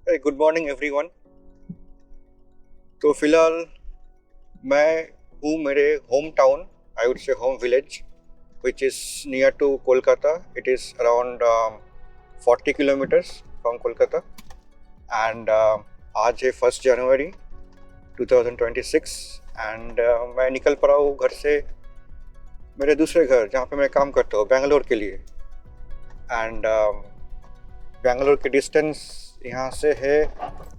Good morning everyone. तो फिलहाल मैं हूँ मेरे home town, I would say home village, which is near to Kolkata. It is around 40 kilometres from Kolkata. And आज है 1 जनवरी 2026. एंड मैं निकल पड़ा हूँ घर से मेरे दूसरे घर जहाँ पे मैं काम करता हूँ, बेंगलोर के लिए. एंड बेंगलोर की डिस्टेंस यहाँ से है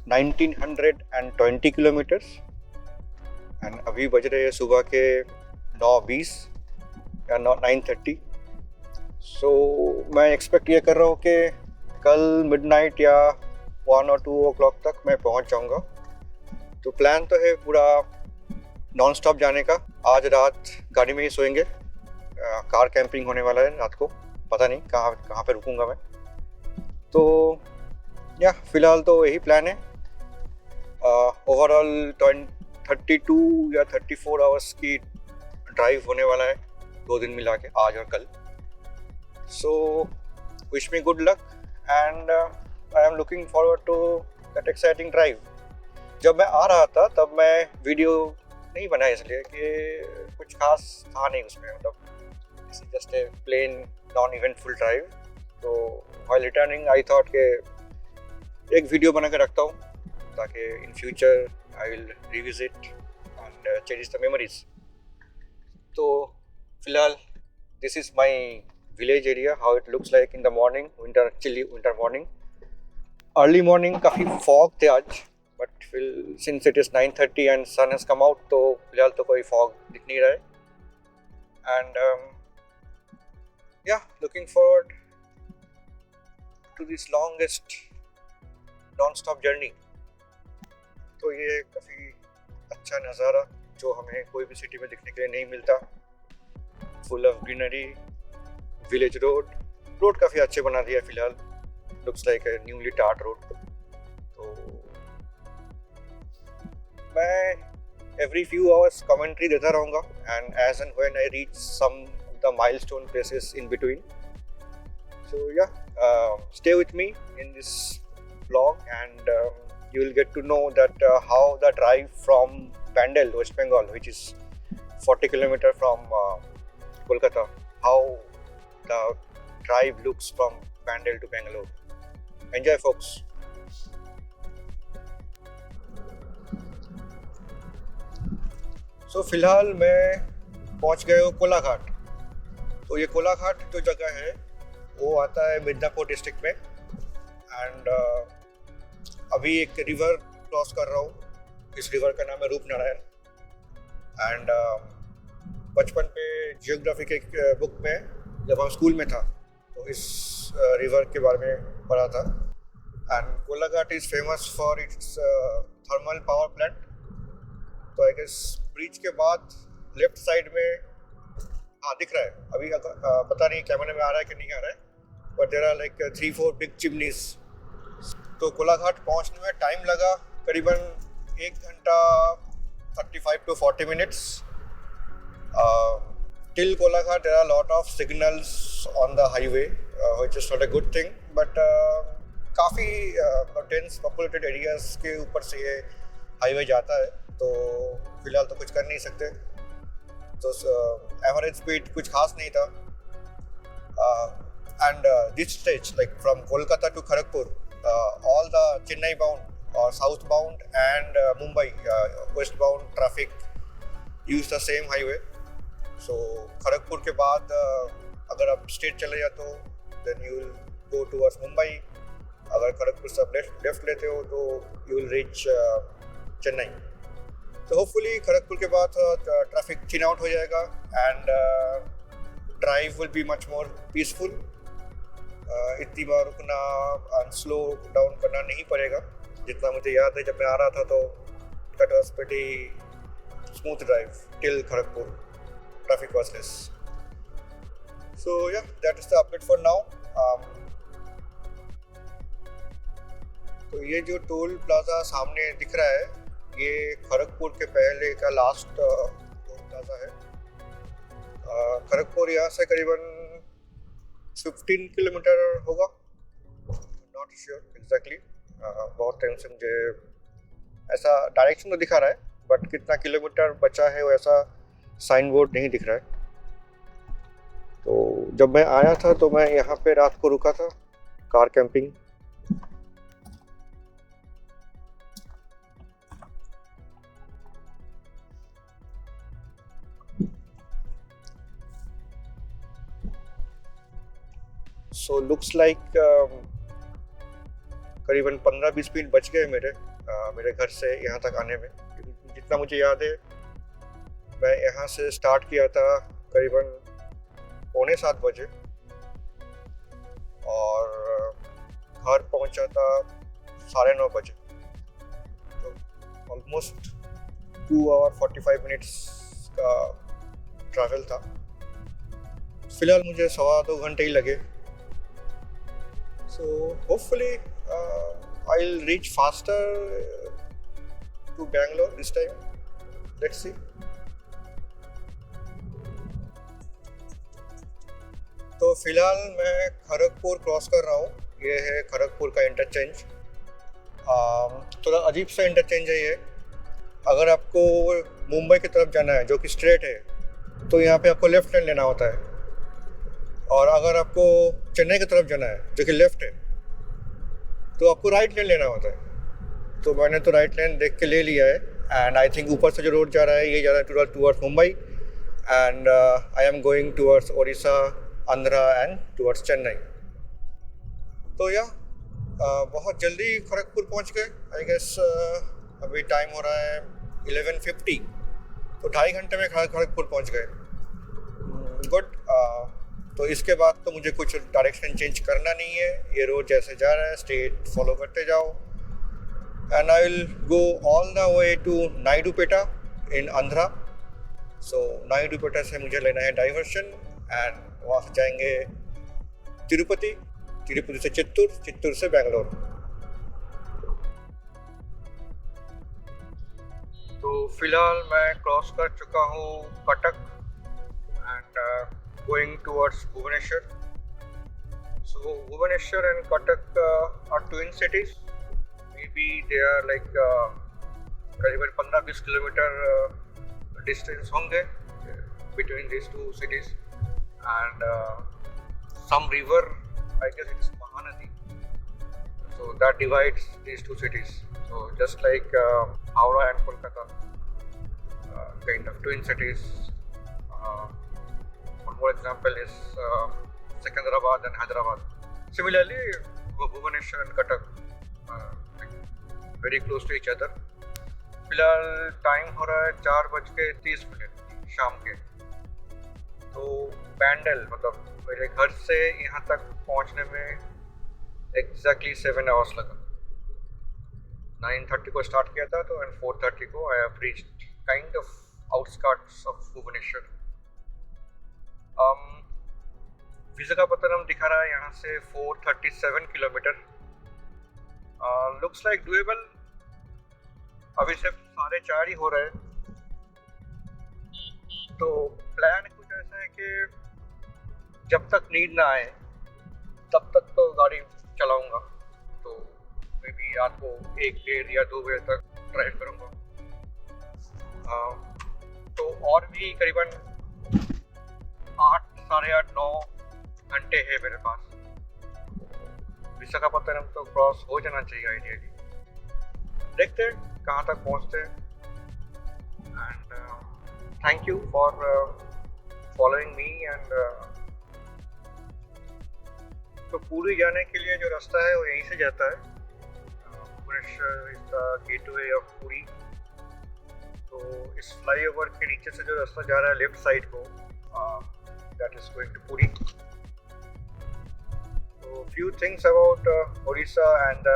1920 किलोमीटर्स. एंड अभी बज रहे हैं सुबह के 9:20 या 9:30. सो मैं एक्सपेक्ट ये कर रहा हूँ कि कल मिडनाइट या 1 और 2 o'clock तक मैं पहुँच जाऊँगा. तो प्लान तो है पूरा नॉन स्टॉप जाने का. आज रात गाड़ी में ही सोएंगे. कार कैंपिंग होने वाला है रात को, पता नहीं कहाँ कहाँ पे रुकूंगा मैं. तो या फिलहाल तो यही प्लान है. ओवरऑल 32 या 34 आवर्स की ड्राइव होने वाला है, 2 दिन मिला के, आज और कल. So wish me good luck and I am looking forward to that exciting drive. जब मैं आ रहा था तब मैं वीडियो नहीं बनाया इसलिए कि कुछ खास था नहीं उसमें, मतलब just a plain non eventful drive. तो व्हाइल रिटर्निंग आई थॉट कि एक वीडियो बना के रखता हूँ ताकि in future I will revisit and cherish the memories. तो फिलहाल this is my village area, how it looks like in the morning, winter chilly winter morning. Early morning काफ़ी फॉग थे आज, बट फिल since it is 9:30 and sun has come out, तो फिलहाल तो कोई फॉग दिख नहीं रहा है. And yeah looking forward to this longest non stop journey. तो ये काफ़ी अच्छा नज़ारा जो हमें कोई भी सिटी में दिखने के लिए नहीं मिलता. Full of greenery, village road काफ़ी अच्छे बना दिया फिलहाल. Looks like a newly tarred road. तो मैं एवरी फ्यू आवर्स कमेंट्री देता रहूँगा and as and when I reach some the milestone places in between. So yeah, stay with me in this vlog and you will get to know that how the drive from Bandel, West Bengal, which is 40 kilometers from Kolkata, how the drive looks from Bandel to Bangalore. Enjoy, folks. So फिलहाल मैं पहुंच गया हूँ कोलाघाट. तो ये कोलाघाट जो जगह है वो आता है मिदनापुर डिस्ट्रिक्ट में. एंड अभी एक रिवर क्रॉस कर रहा हूँ. इस रिवर का नाम है रूपनारायण. एंड बचपन पे जियोग्राफी के बुक में जब हम स्कूल में था तो इस रिवर के बारे में पढ़ा था. And Kolaghat is famous for its thermal power plant. तो आई गेस ब्रिज के बाद लेफ्ट साइड में हाँ दिख रहा है अभी, पता नहीं कैमरे में आ रहा है कि नहीं आ रहा है, but there are like 3-4 big chimneys. तो कोलाघाट पहुंचने में टाइम लगा करीबन 1 घंटा 35 to 40 minutes. Till Kolaghat there are a lot of signals on the highway, which is not a good thing, but काफ़ी dense populated areas के ऊपर से ये हाईवे जाता है. तो फिलहाल तो कुछ कर नहीं सकते. तो एवरेज स्पीड कुछ खास नहीं था. And this stretch, like from Kolkata to Kharagpur, all the Chennai bound or southbound and Mumbai westbound traffic use the same highway. So Kharagpur के बाद अगर आप स्ट्रेट चले जाते हो then you will go towards Mumbai. अगर खड़गपुर से आप लेफ्ट लेते हो तो you will reach चेन्नई. तो होपफुली खड़गपुर के बाद ट्रैफिक थिन आउट हो जाएगा and drive will be much more peaceful. इतनी बार रुकना स्लो डाउन करना नहीं पड़ेगा. जितना मुझे याद है जब मैं आ रहा था तो that was pretty smooth drive till Kharagpur. Traffic was less. So yeah that is the update for now. तो ये जो टोल प्लाजा सामने दिख रहा है ये खड़गपुर के पहले का लास्ट टोल प्लाजा है. खड़गपुर यहाँ से करीबन 15 किलोमीटर होगा, नॉट श्योर एग्जैक्टली. बहुत टाइम से मुझे ऐसा डायरेक्शन तो दिखा रहा है, बट कितना किलोमीटर बचा है वैसा साइन बोर्ड नहीं दिख रहा है। तो जब मैं आया था तो मैं यहाँ पे रात को रुका था, कार कैंपिंग। सो लुक्स लाइक करीबन 15-20 मिनट बच गए मेरे घर से यहाँ तक आने में। जितना मुझे याद है, मैं यहाँ से स्टार्ट किया था करीबन 6:45 बजे और घर पहुँचा था 9:30 बजे। तो ऑलमोस्ट 2 आवर 45 मिनट्स का ट्रैवल था। फिलहाल मुझे 1.25 घंटे ही लगे। So hopefully I'll reach faster to Bangalore this time. Let's see. तो फिलहाल मैं खड़गपुर क्रॉस कर रहा हूँ। ये है खड़गपुर का इंटरचेंज। थोड़ा अजीब सा इंटरचेंज है ये। अगर आपको मुंबई की तरफ जाना है जो कि स्ट्रेट है, तो यहाँ पे आपको लेफ्ट हैंड लेना होता है, और अगर आपको चेन्नई की तरफ जाना है जो कि लेफ्ट है, तो आपको राइट लेन लेना होता है। तो मैंने तो राइट लेन देख के ले लिया है। एंड आई थिंक ऊपर से जो रोड जा रहा है ये जा रहा है towards Mumbai, and I am going towards Odisha, Andhra and towards Chennai. तो बहुत जल्दी खड़गपुर पहुंच गए। आई गेस अभी टाइम हो रहा है 11:50, तो 2.5 घंटे में खड़गपुर पहुंच गए। गुड। तो इसके बाद तो मुझे कुछ डायरेक्शन चेंज करना नहीं है। ये रोड जैसे जा रहा है स्ट्रेट फॉलो करते जाओ, and I will go all the way to Naidupeta in Andhra. So Naidupeta से मुझे लेना है डाइवर्शन, एंड वहाँ से जाएंगे तिरुपति, तिरुपति से चित्तूर, चित्तूर से बेंगलोर। तो फिलहाल मैं क्रॉस कर चुका हूँ Cuttack and going towards Bhubaneswar. So Bhubaneswar and Cuttack are twin cities. Maybe they are like करीबन 15-20 किलोमीटर distance होंगे between these two cities, and some river, I guess it's Mahanadi, so that divides these two cities. So just like Howrah and Kolkata, kind of twin cities. One more example is Secunderabad and Hyderabad. Similarly, Bhubaneswar and Cuttack very close to each other. फिलहाल time हो रहा है 4:30 शाम के। तो बैंडल मतलब मेरे घर से यहाँ तक पहुँचने में एग्जैक्टली 7 आवर्स लगा। 9:30 को स्टार्ट किया था, तो एंड 4:30 को I have reached kind of outskirts of Bhubaneswar. Visakhapatnam दिखा रहा है यहाँ से 437 किलोमीटर। Looks like doable. अभी सिर्फ 4:30 ही हो रहे हैं। तो प्लान कुछ ऐसा है कि जब तक नींद ना आए तब तक तो गाड़ी चलाऊंगा। तो मे बी रात को 1, 1:30 या 2 बजे तक ड्राइव करूंगा। तो और भी करीबन 8, 8:30, 9 घंटे है मेरे पास। विशाखापत्तनम तो क्रॉस हो जाना चाहिए आइडियली। देखते हैं कहाँ तक पहुँचते हैं। And thank you for following me. And तो पुरी जाने के लिए जो रास्ता है वो यहीं से जाता है। Bhubaneswar is the gateway of Puri. तो इस फ्लाईओवर के नीचे से जो रास्ता जा रहा है लेफ्ट साइड को, that is going to Puri. So few things about Odisha and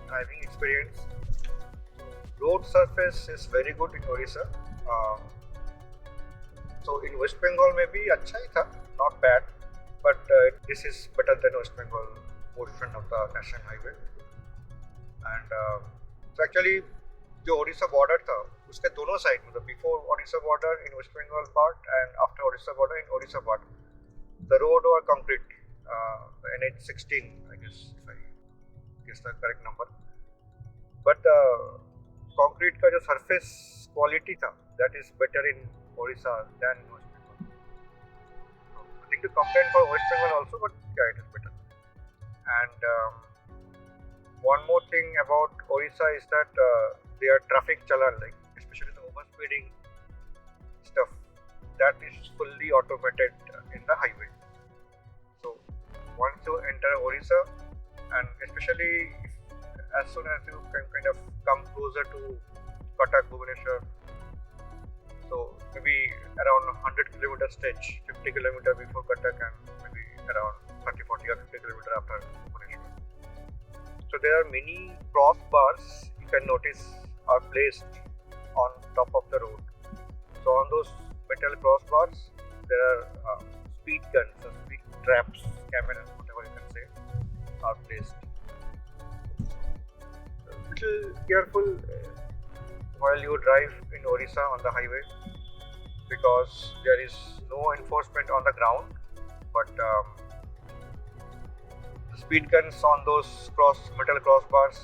driving experience. Road surface is very good in Odisha. So in West Bengal maybe अच्छा ही था, not bad, but this is better than West Bengal portion of the national highway. And so actually जो Odisha border था उसके दोनों side, मतलब before Odisha border in West Bengal part and after Odisha border in Odisha part, the road were concrete, NH16 I guess, if I guess the correct number. concrete का जो surface quality था, that is better in Orissa than West Bengal. I think to complain for West Bengal also, but yeah, it is better. And one more thing about Orissa is that their traffic challan, like especially the overspeeding stuff, that is fully automated in the highway. So once you enter Orissa, and especially as soon as you can kind of come closer to Cuttack, Bhubaneswar, so maybe around 100 kilometer stretch, 50 kilometer before Cuttack and maybe around 30, 40 or 50 kilometer after Bhubaneswar. So there are many crossbars you can notice are placed on top of the road. So on those metal crossbars, there are speed guns, speed traps, cameras, whatever you can say, are placed. Little careful while you drive in Orissa on the highway, because there is no enforcement on the ground, but the speed guns on those metal crossbars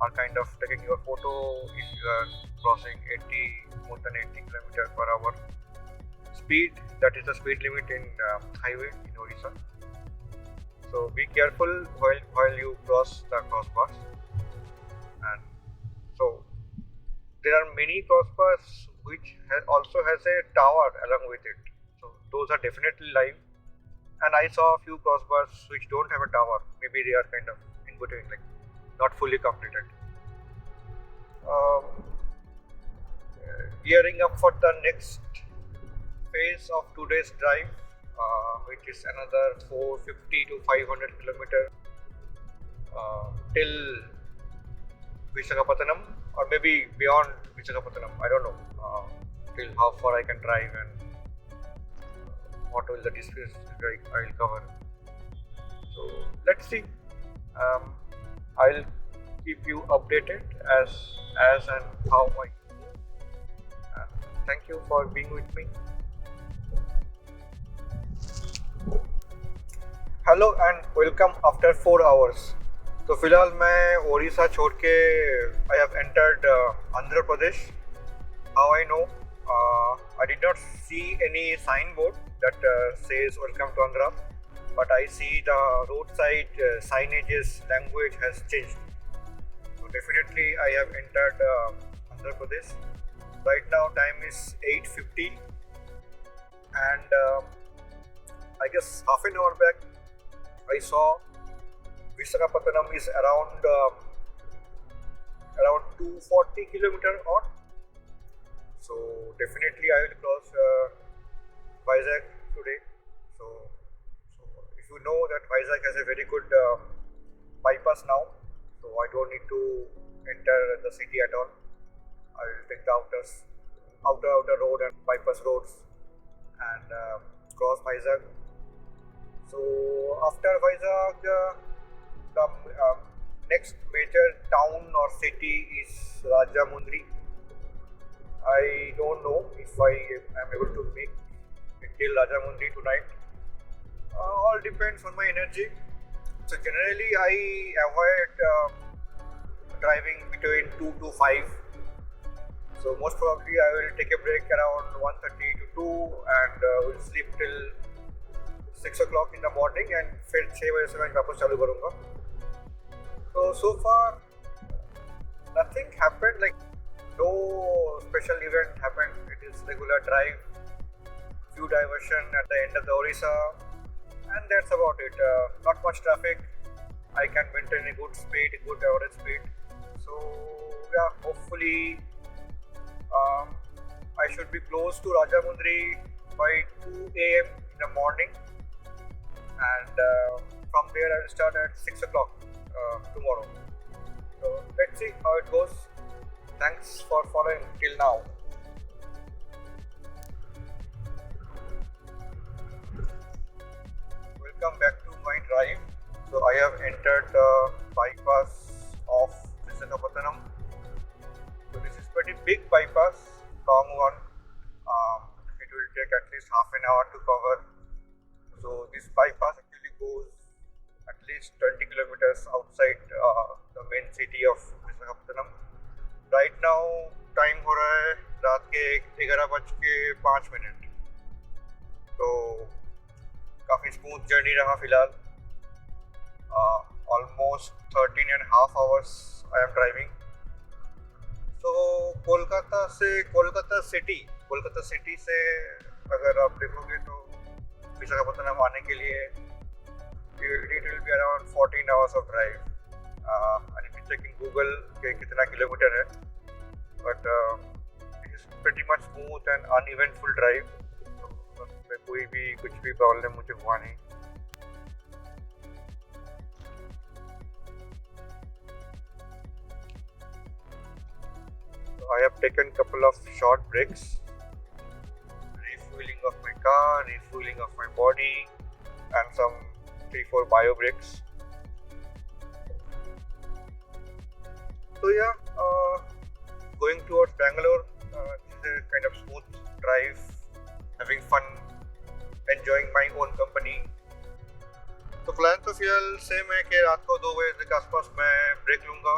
are kind of taking your photo if you are crossing more than 80 km per hour speed. That is the speed limit in highway in Orissa. So be careful while you cross the crossbars. And so there are many crossbars which also has a tower along with it. So those are definitely live. And I saw a few crossbars which don't have a tower. Maybe they are kind of in between, like not fully completed. Gearing up for the next phase of today's drive, which is another 450 to 500 kilometers till Visakhapatnam, or maybe beyond Visakhapatnam. I don't know till how far I can drive and what will the distance I will cover. So let's see. I'll keep you updated as and how I move. Thank you for being with me. Hello and welcome after 4 hours. तो फिलहाल मैं ओडिशा छोड़ के I have entered Andhra Pradesh. How I know, I did not see any signboard that says welcome to Andhra, but I see the roadside signages language has changed. So definitely I have entered Andhra Pradesh. Right now time is 8:50 and I guess half an hour back I saw Visakhapatnam is around 240 kilometer on. So definitely I will cross Vizag today. So if you know that Vizag has a very good bypass now, so I don't need to enter the city at all. I will take the outer road and bypass roads and cross Vizag. So after Vizag, the next major town or city is Rajamundry. I don't know if I am able to make it till Rajamundry tonight. All depends on my energy. So generally I avoid driving between 2 to 5. So most probably I will take a break around 1:30 to 2 and will sleep till 6 o'clock in the morning and फिर 6 बजे से मैं वापस चालू करूँगा. So far nothing happened, like no special event happened. It is regular drive, few diversion at the end of the Orissa, and that's about it. Not much traffic. I can maintain a good speed, good average speed. So yeah, hopefully I should be close to Rajamundry by 2 a.m. in the morning. And from there I will start at 6 o'clock tomorrow. So let's see how it goes. Thanks for following till now. Welcome back to my drive. So I have entered the bypass of Visakhapatnam. So this is pretty big bypass, long one. It will take at least half an hour to cover. So this bypass actually goes at least 20 kilometers outside the main city of Visakhapatnam. 11:05 तो काफ़ी smooth journey रहा फिलहाल. Almost 13.5 hours I am driving. तो Kolkata city से अगर आप देखोगे तो विशाखापत्तनम आने के लिए it will be around 14 hours of drive. I need to check in Google कि कितना किलोमीटर है, but it is pretty much smooth and uneventful drive. तो कुछ भी प्रॉब्लम मुझे हुआ नहीं. So I have taken couple of short breaks, refueling of my car, refueling of my body, and some 3-4 bio breaks. So yeah, going towards Bangalore, this is a kind of smooth drive, having fun, enjoying my own company. तो plan तो फिलहाल same है कि रात को 2 बजे के आसपास मैं ब्रेक लूँगा.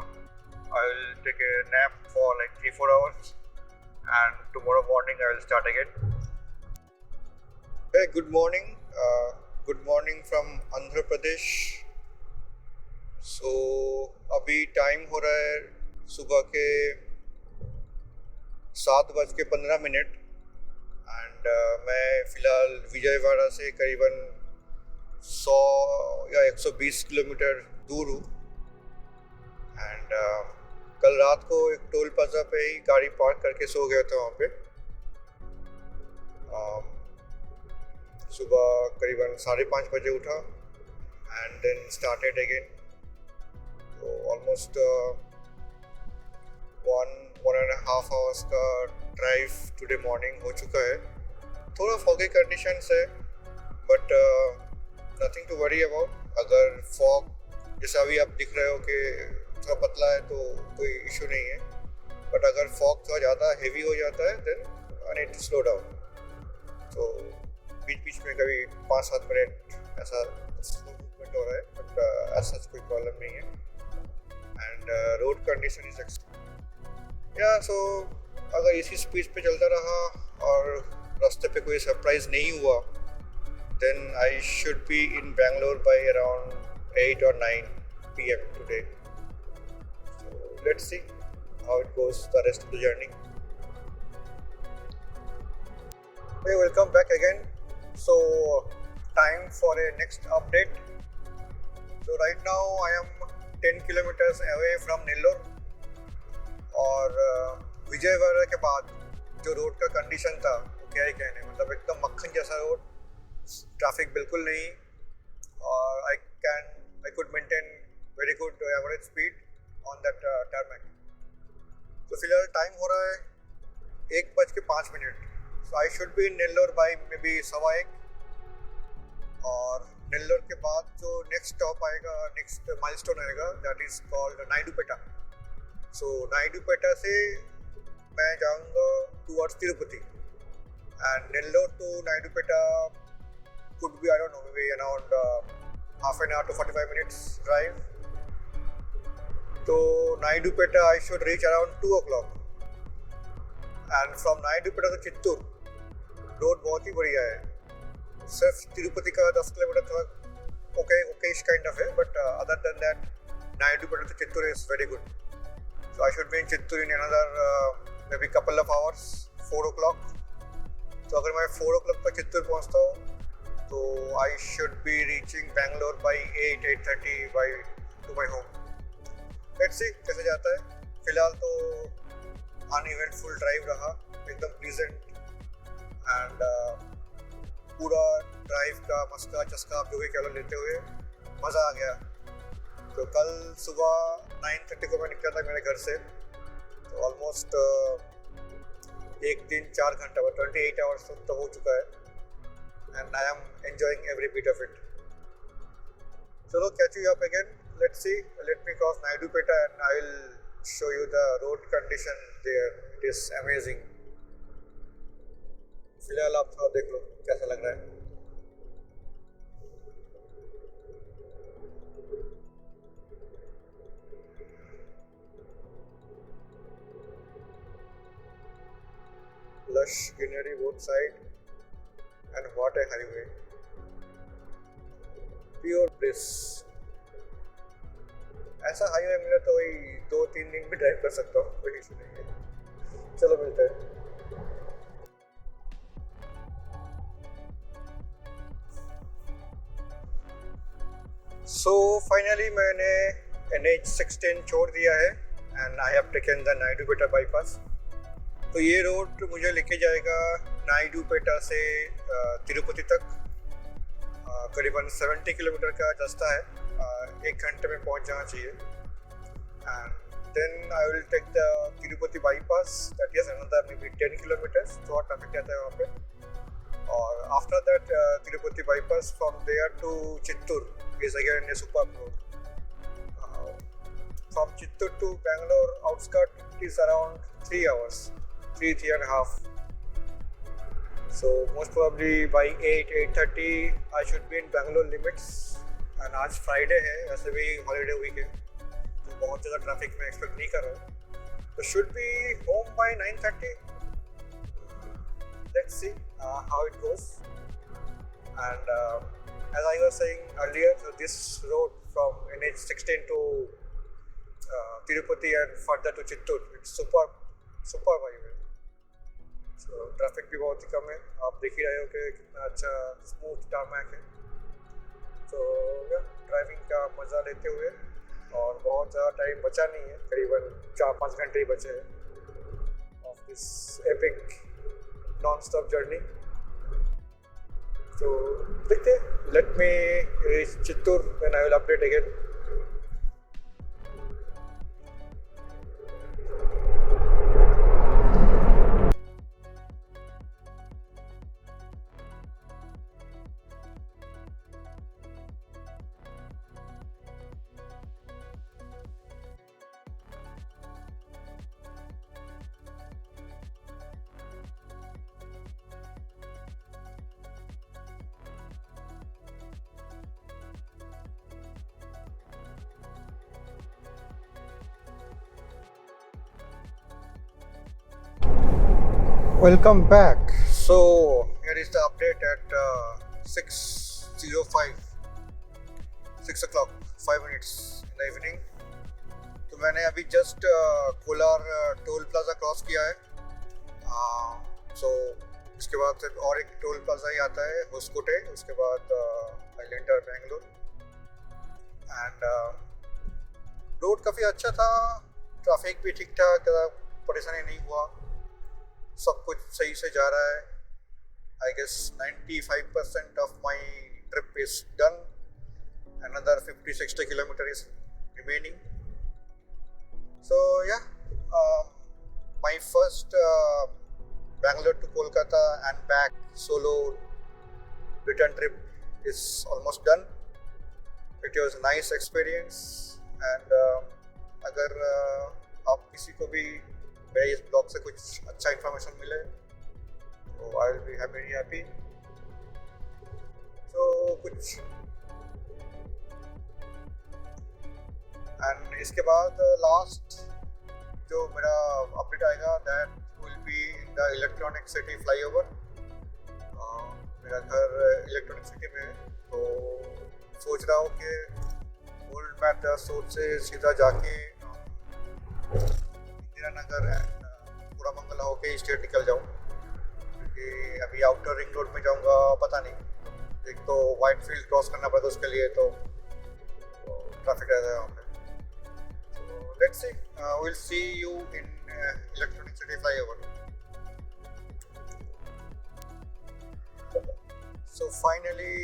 I will take a nap for like 3-4 hours, and tomorrow morning I will start again. Hey, good morning. Good morning from Andhra Pradesh. So अभी टाइम हो रहा है सुबह के 7:15 एंड मैं फ़िलहाल विजयवाड़ा से करीबन 100 या 120 किलोमीटर दूर हूँ. एंड कल रात को एक टोल प्लाजा पे ही गाड़ी पार्क करके सो गया था वहाँ पे. सुबह करीबन 5:30 बजे उठा एंड देन स्टार्टेड अगेन. तो ऑलमोस्ट 1.5 hours का ड्राइव टुडे मॉर्निंग हो चुका है. थोड़ा फॉगी कंडीशंस है, but nothing to worry about. अगर फॉग जैसा अभी आप दिख रहे हो कि थोड़ा पतला है तो कोई इशू नहीं है, बट अगर फॉग थोड़ा ज़्यादा हेवी हो जाता है then I need to slow down. तो बीच में कभी 5-7 मिनट ऐसा स्लो मूवमेंट हो रहा है, बट ऐसा कोई प्रॉब्लम नहीं है. And road condition is so अगर इसी स्पीड पे चलता रहा और रास्ते पे कोई सरप्राइज नहीं हुआ, then I should be in Bangalore by around 8 or 9 p.m. today. So let's see how it goes the rest of the journey. Hey, welcome back again. So time for a next update. So right now I am 10 kilometers away from Nellore. और विजयवाड़ा के बाद जो road का condition था वो क्या ही कहने, मतलब एकदम मक्खन जैसा रोड, ट्रैफिक बिल्कुल नहीं, और I could maintain very good average speed on that tarmac. तो फिलहाल टाइम हो रहा है 1:05. So I should be in Nellore by maybe 1:15. और नेल्लोर के बाद जो नेक्स्ट स्टॉप आएगा, नेक्स्ट माइलस्टोन आएगा, that is called Naidupeta. So Naidupeta से मैं जाऊंगा towards Tirupati, and Nellore to Naidupeta could be, I don't know, maybe around half an hour to 45 minutes drive. So Naidupeta I should reach around 2 o'clock. And from Naidupeta to Chittoor road बहुत ही बढ़िया है. सिर्फ तिरुपति का 10 kilometre थोड़ा okay-ish kind of है, but other than that Naidupeta to Chittoor is very good. So I should be in Chittoor in another maybe couple of hours, 4 o'clock. तो अगर मैं 4 o'clock तक चित्तूर पहुँचता हूँ तो I should be reaching Bangalore by 8:30 by to my home. Let's see कैसे जाता है. फिलहाल तो अनइवेंटफुल ड्राइव रहा, एकदम प्लीजेंट, एंड पूरा ड्राइव का मस्का चस्का आप जो भी कह लो लेते हुए मज़ा आ गया. तो कल सुबह 9:30 को मैं निकला था मेरे घर से, तो ऑलमोस्ट 1 दिन 4 घंटा 28 आवर्स तो हो चुका है, and I am enjoying every bit of it. Chalo, catch you up again. Let's see. Let me cross Naidupeta and I will show you the road condition there. It is amazing. फिलहाल आप थोड़ा देख लो कैसा लग रहा है. lush greenery both side, and what a highway. Pure bliss. ऐसा highway मिला तो वही 2-3 दिन भी ड्राइव कर सकता हूँ, कोई इशू नहीं है. चलो मिलते हैं. So finally मैंने NH16 छोड़ दिया है and I have taken the Naidupeta bypass. तो ये रोड मुझे लेके जाएगा नायडूपेटा से तिरुपति तक. करीबन 70 किलोमीटर का रास्ता है. 1 घंटे में पहुंच जाना चाहिए. And then I will take the Tirupati bypass, that is another maybe 10 kilometers. थोड़ा ट्रैफिक रहता है वहाँ पे. और after that Tirupati bypass from there to Chittoor is again a superb road. From Chittoor to Bangalore outskirts is around 3 hours, 3.5. So most probably by 8:30 I should be in Bangalore limits. And आज Friday है, वैसे भी holiday week है, तो बहुत ज़्यादा traffic में expect नहीं कर रहा हूँ. So should be home by 9:30. Let's see how it goes. And as I was saying earlier, so this road from NH16 to Tirupati and further to Chittoor, it's super highway. So traffic भी बहुत ही कम है. आप देख ही रहे हो कि कितना अच्छा स्मूथ टारमैक है. तो ड्राइविंग का मज़ा लेते हुए, और बहुत ज़्यादा टाइम बचा नहीं है, करीबन 4-5 घंटे ही बचे हैं of this epic non-stop journey. So देखते हैं. Let me reach Chittoor, then I will update again. Welcome back. So here is the update at 6:05, 6 o'clock, 5 minutes in the evening. तो मैंने अभी just Kolar toll plaza cross किया है. सो इसके बाद फिर और एक टोल प्लाजा ही आता है, होस्कोटे. उसके बाद आइलैंडर बेंगलोर. एंड रोड काफ़ी अच्छा था, ट्रैफिक भी ठीक ठाक, परेशानी नहीं हुआ, सब कुछ सही से जा रहा है. I guess 95% of my trip is done. Another 50-60 kilometer is remaining. So yeah my first Bangalore to Kolkata and back solo return trip is almost done. It was a nice experience. And अगर आप किसी को भी मेरे इस blog से कुछ अच्छा इन्फॉर्मेशन मिले तो I will be very happy. तो कुछ एंड इसके बाद लास्ट जो मेरा अपडेट आएगा that will be in the electronic city flyover. मेरा घर इलेक्ट्रॉनिक सिटी में है, तो सोच रहा हूँ कि ओल्ड मैट्रस रोड से सीधा जाके इंदिरा नगर पूरामंगला होके स्ट्रेट निकल जाऊँ, क्योंकि अभी आउटर रिंग रोड में जाऊँगा पता नहीं. एक तो वाइट फील्ड क्रॉस करना पड़ता उसके लिए, तो ट्रैफिक रहता है वहाँ पे. So let's see, we'll see you in electronic city flyover. So finally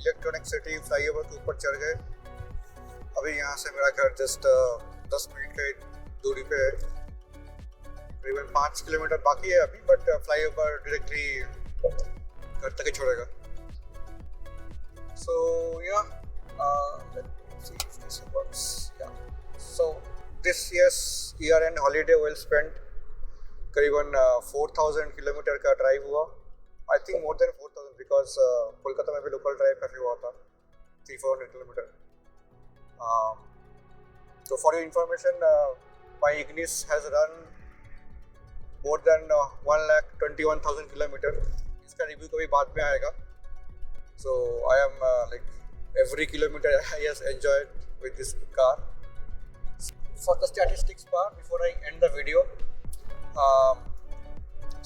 electronic city flyover के ऊपर चढ़ गए. अभी यहाँ से मेरा घर जस्ट 10 मिनट के दूरी पे है. करीबन 5 किलोमीटर बाकी है अभी, बट फ्लाईओवर डायरेक्टली घर तक ही छोड़ेगा. So yeah, let's see if this works. Yeah. So this year's year-end holiday well spent. करीबन 4,000 किलोमीटर का ड्राइव हुआ. I think more than 4,000 because Kolkata में भी लोकल ड्राइव काफ़ी हुआ था, 300-400 kilometre. So for your information, my Ignis has run more than 1,21,000 kilometre. इसका review कभी बाद में आएगा. So I am like every kilometer I has enjoyed with this car. For the statistics part, before I end the video,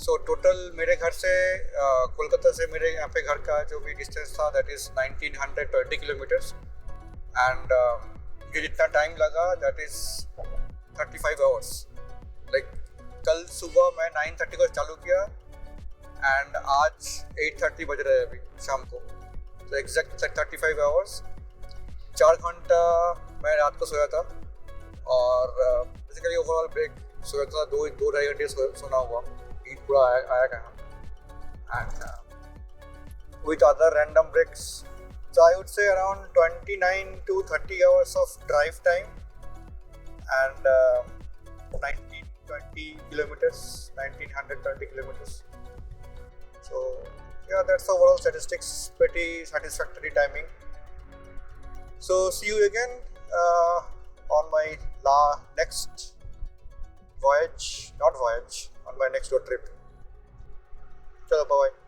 so total मेरे घर से कोलकाता से मेरे यहाँ पे घर का जो भी डिस्टेंस था that is 1920 kilometers and मुझे जितना टाइम लगा that is 35 hours. Like कल सुबह मैं 9:30 को चालू किया and आज 8:30 बज रहे हैं अभी शाम को. So exact 35 hours. 4 घंटा मैं रात को सोया था और बेसिकली ओवरऑल ब्रेक सोया था 2-2.5 घंटे सोना हुआ. नींद पूरा आया कहाँ. And with other random breaks, so I would say around 29 to 30 hours of drive time and 1920 kilometers, 1920 kilometers. So yeah, that's the overall statistics. Pretty satisfactory timing. So see you again on my next voyage, not voyage, on my next road trip. Chalo, bye bye.